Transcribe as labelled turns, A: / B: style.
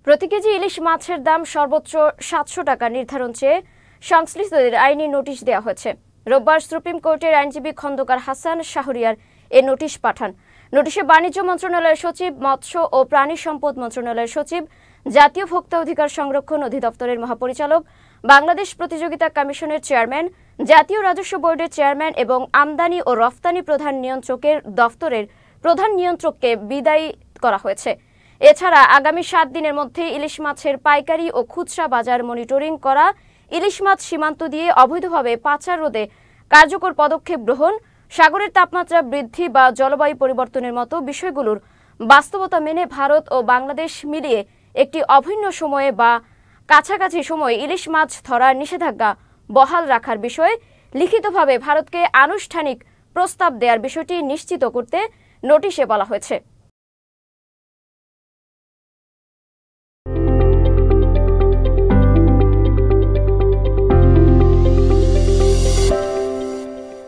A: প্রতি কেজি ইলিশ মাছের দাম সর্বোচ্চ ৭০০ টাকা নির্ধারণ চেয়ে সংশ্লিষ্টদের আইনি নোটিশ দেওয়া হয়েছে। রোববার সুপ্রিম কোর্টের আইনজীবী খন্দকার হাসান শাহরিয়ার এ নোটিশ পাঠান। নোটিশে বাণিজ্য মন্ত্রণালয়ের সচিব, মৎস্য ও প্রাণী সম্পদ মন্ত্রণালয়ের সচিব, জাতীয় ভোক্তা অধিকার সংরক্ষণ অধিদপ্তরের মহাপরিচালক, বাংলাদেশ প্রতিযোগিতা কমিশনের চেয়ারম্যান, জাতীয় রাজস্ব বোর্ডের চেয়ারম্যান এবং আমদানি ও রফতানি প্রধান নিয়ন্ত্রকের দফতরের প্রধান নিয়ন্ত্রককে বিদায়ী করা হয়েছে। এছাড়া আগামী ৭ দিনের মধ্যে ইলিশ মাছের পাইকারি ও খুচরা বাজার মনিটরিং করা, ইলিশ মাছ সীমান্ত দিয়ে অবৈধভাবে পাচার রোধে কার্যকর পদক্ষেপ গ্রহণ, সাগরের তাপমাত্রা বৃদ্ধি বা জলবায়ু পরিবর্তনের মতো বিষয়গুলোর বাস্তবতা মেনে ভারত ও বাংলাদেশ মিলিয়ে একটি অভিন্ন সময়ে বা কাছাকাছি সময়ে ইলিশ মাছ ধরার নিষেধাজ্ঞা বহাল রাখার বিষয়ে লিখিতভাবে ভারতকে আনুষ্ঠানিক প্রস্তাব দেওয়ার বিষয়টি নিশ্চিত করতে নোটিশে বলা হয়েছে।